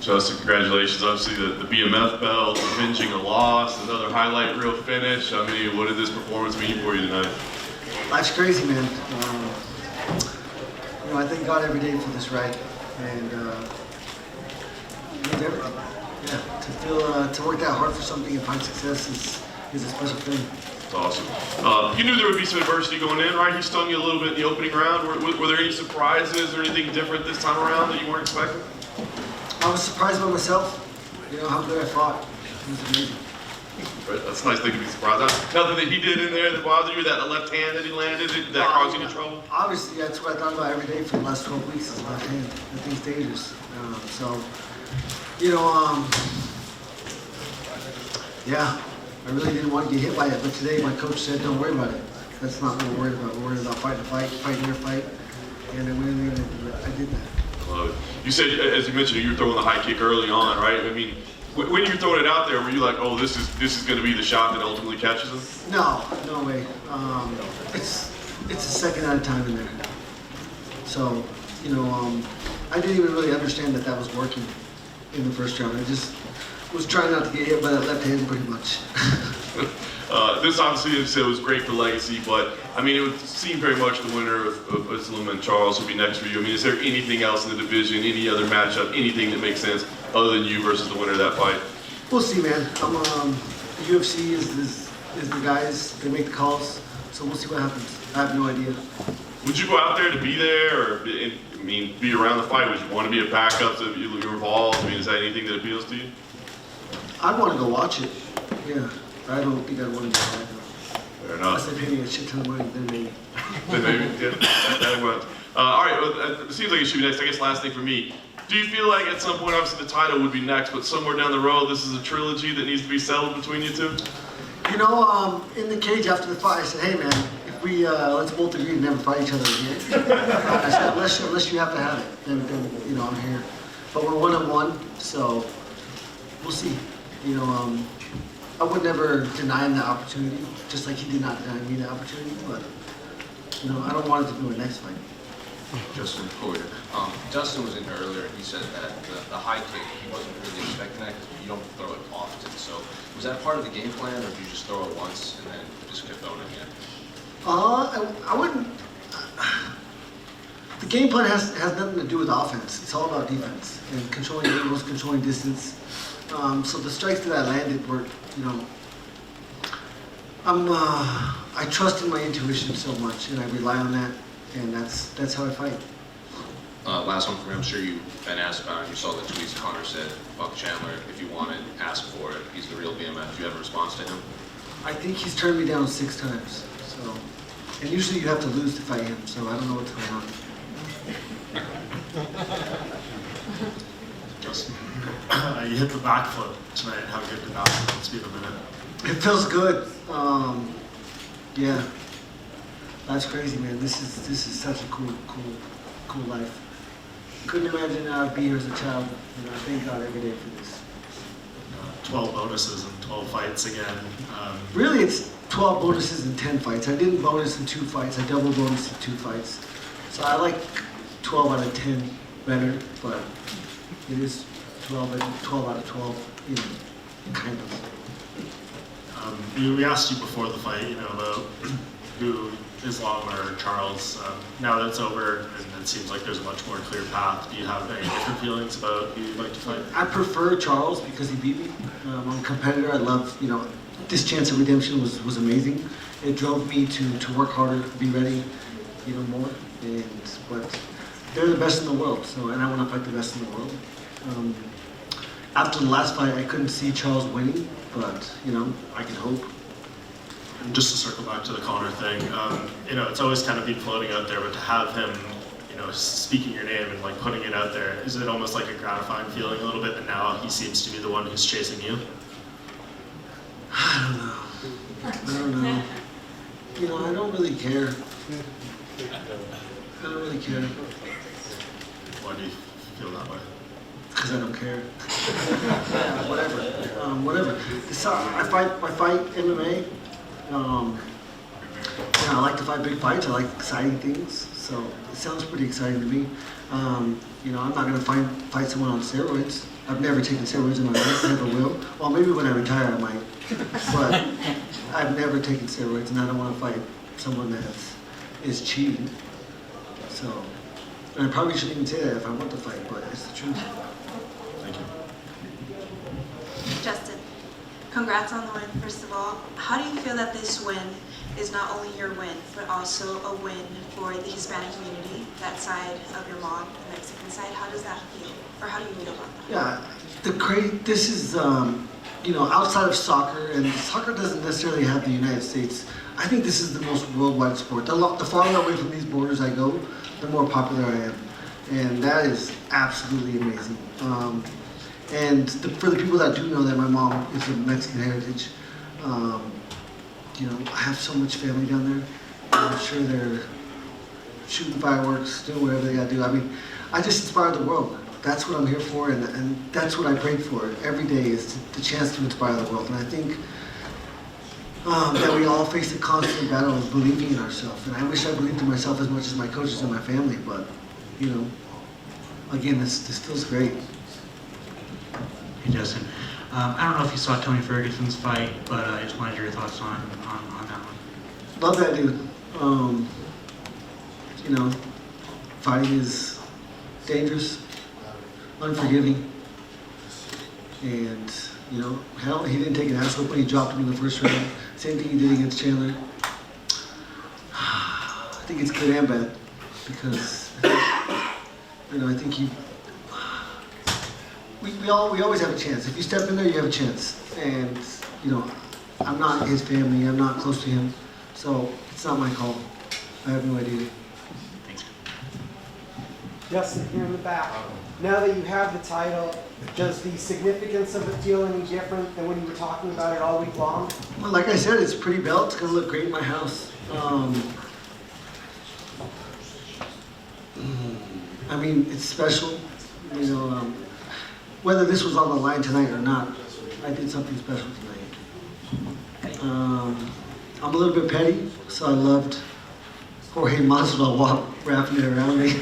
Justin, congratulations. Obviously, the BMF belt, avenging a loss, another highlight reel finish. I mean, what did this performance mean for you tonight? Life's crazy, man. I thank God every day for this ride, and it means everything. Yeah, to work that hard for something and find success is a special thing. That's awesome. You knew there would be some adversity going in, right? He stung you a little bit in the opening round. Were there any surprises or anything different this time around that you weren't expecting? I was surprised by myself. You know how good I fought. It was amazing. Right, that's a nice thing to be surprised. Nothing that he did in there that bothered you, that left hand that he landed, that caused you any trouble? Obviously, that's what I thought about every day for the last 12 weeks is left hand. That thing's dangerous. Yeah, I really didn't want to get hit by it, but today my coach said, don't worry about it. That's not what we're worried about. We're worried about fighting the fight, fighting your fight, and I went in there and I did that. I love it. You said, as you mentioned, you were throwing the high kick early on, right? I mean, when you were throwing it out there, were you like, oh, this is going to be the shot that ultimately catches him? No way. It's a second at a time in there. So, I didn't even really understand that was working in the first round. I just was trying not to get hit by that left hand pretty much. This obviously, as I said, was great for legacy, but I mean, it would seem very much the winner of Islam and Charles would be next for you. I mean, is there anything else in the division, any other matchup, anything that makes sense other than you versus the winner of that fight? We'll see, man. The UFC is the guys, they make the calls, so we'll see what happens. I have no idea. Would you go out there to be there, or be around the fight? Would you want to be a backup so you're involved? I mean, is that anything that appeals to you? I'd want to go watch it. Yeah, I don't think I'd want to be a backup. Fair enough. Unless they pay me a shit ton of money, then maybe. Then maybe, yeah, that works. All right, well, it seems like you should be next. I guess last thing for me. Do you feel like at some point, obviously the title would be next, but somewhere down the road, this is a trilogy that needs to be settled between you two? In the cage after the fight, I said, hey man, if we, let's both agree to never fight each other again. I said, unless you have to have it, then I'm here. But we're 1-on-1, so we'll see. I would never deny him the opportunity, just like he did not deny me the opportunity, but, I don't want it to be my next fight. Justin Gaethje. Justin was in here earlier and he said that the high kick, he wasn't really expecting that because you don't throw it often. So was that part of the game plan, or did you just throw it once and then just kept throwing it again? I wouldn't. The game plan has nothing to do with offense. It's all about defense and controlling angles, controlling distance. So the strikes that I landed were, I trust in my intuition so much, and I rely on that, and that's how I fight. Last one for me. I'm sure you've been asked about it. You saw the tweets Connor said, Buck Chandler, if you want it, ask for it. He's the real BMF. Do you have a response to him? I think he's turned me down 6 times. So, and usually you have to lose to fight him, so I don't know what's going on. Justin, you hit the back foot tonight. How good did that feel? Let's be the minute. It feels good. Yeah, that's crazy, man. This is such a cool life. Couldn't imagine I'd be here as a child. I thank God every day for this. 12 bonuses and 12 fights again. Really, it's 12 bonuses and 10 fights. I didn't bonus in 2 fights. I double bonus in 2 fights. So I like 12 out of 10 better, but it is 12 out of 12, kind of. We asked you before the fight, about who Islam or Charles. Now that it's over and it seems like there's a much more clear path, do you have any different feelings about who you'd like to fight? I prefer Charles because he beat me. I'm a competitor. I love, this chance of redemption was amazing. It drove me to work harder, be ready, more. But they're the best in the world, and I want to fight the best in the world. After the last fight, I couldn't see Charles winning, but I can hope. And just to circle back to the Connor thing, it's always kind of been floating out there, but to have him, speaking your name and putting it out there, is it almost like a gratifying feeling a little bit that now he seems to be the one who's chasing you? I don't know. I don't really care. I don't really care. Why do you feel that way? Because I don't care. Yeah, whatever. So I fight MMA. I like to fight big fights. I like exciting things. So it sounds pretty exciting to me. I'm not going to fight someone on steroids. I've never taken steroids in my life, never will. Well, maybe when I retire I might, but I've never taken steroids, and I don't want to fight someone that is cheating. So, and I probably shouldn't even say that if I want to fight, but it's the truth. Thank you. Justin, congrats on the win, first of all. How do you feel that this win is not only your win, but also a win for the Hispanic community, that side of your mom, the Mexican side? How does that feel? Or how do you feel about that? Yeah, this is, you know, outside of soccer, and soccer doesn't necessarily have the United States. I think this is the most worldwide sport. The farther away from these borders I go, the more popular I am. And that is absolutely amazing. For the people that do know that my mom is of Mexican heritage, you know, I have so much family down there. I'm sure they're shooting fireworks, doing whatever they gotta do. I mean, I just inspire the world. That's what I'm here for, and that's what I pray for every day, is the chance to inspire the world. And I think that we all face a constant battle of believing in ourselves. And I wish I believed in myself as much as my coaches and my family, but, you know, again, this feels great. Hey Justin, I don't know if you saw Tony Ferguson's fight, but I just wanted your thoughts on that one. Love that dude. You know, fighting is dangerous, unforgiving, and you know, hell, he didn't take an ass whooping. He dropped him in the first round. Same thing he did against Chandler. I think it's good and bad because you know, I think we always have a chance. If you step in there, you have a chance. And you know, I'm not his family. I'm not close to him, so it's not my call. I have no idea. Thanks. Justin, here in the back. Now that you have the title, does the significance of it feel any different than when you were talking about it all week long? Well, like I said, it's a pretty belt. It's gonna look great in my house. I mean, it's special. You know, whether this was on the line tonight or not, I did something special tonight. I'm a little bit petty, so I loved Jorge Masvidal wrapping it around me.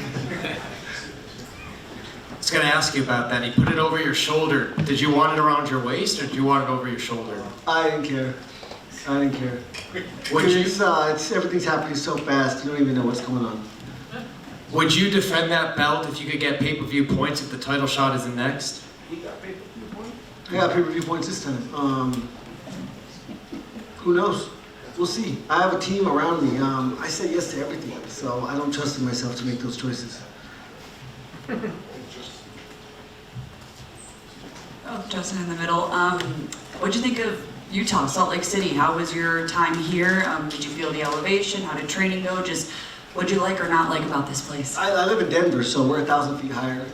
I was going to ask you about that. He put it over your shoulder. Did you want it around your waist, or did you want it over your shoulder? I didn't care. I didn't care. Would you, Everything's happening so fast, you don't even know what's going on. would you defend that belt if you could get pay-per-view points if the title shot is in next? I got pay-per-view points this time. Who knows? We'll see. I have a team around me. I said yes to everything, so I don't trust in myself to make those choices. Oh, Justin in the middle. What'd you think of Utah, Salt Lake City? How was your time here? Did you feel the elevation? How did training go? Just what'd you like or not like about this place? I live in Denver, so we're 1,000 feet higher.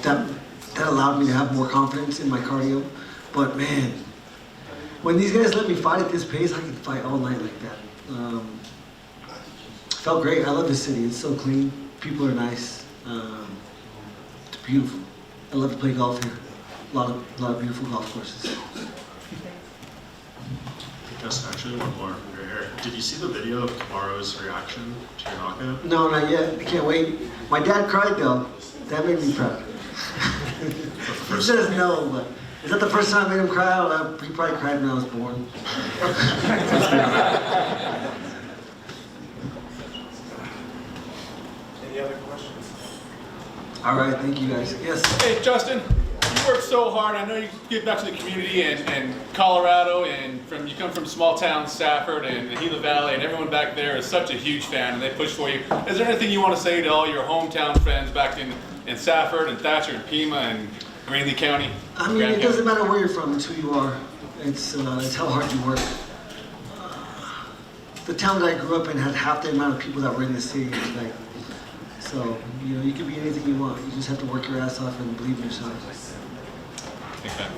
That allowed me to have more confidence in my cardio. But man, when these guys let me fight at this pace, I can fight all night like that. Felt great. I love this city. It's so clean. People are nice. It's beautiful. I love to play golf here. A lot of beautiful golf courses. Justin, actually, one more from your hair. Did you see the video of Kamaro's reaction to your knockout? No, not yet. I can't wait. My dad cried though. That made me proud. He says no, but is that the first time I made him cry? He probably cried when I was born. Any other questions? All right, thank you guys. Yes. Hey, Justin, you work so hard. I know you give back to the community and Colorado, and you come from small town Stafford and the Gila Valley, and everyone back there is such a huge fan, and they push for you. Is there anything you want to say to all your hometown friends back in Stafford and Thatcher and Pima and Greenlee County? I mean, it doesn't matter where you're from, it's who you are. It's how hard you work. The town that I grew up in had half the amount of people that were in the city. Like, so, you know, you can be anything you want. You just have to work your ass off and believe in yourself. Thanks, man.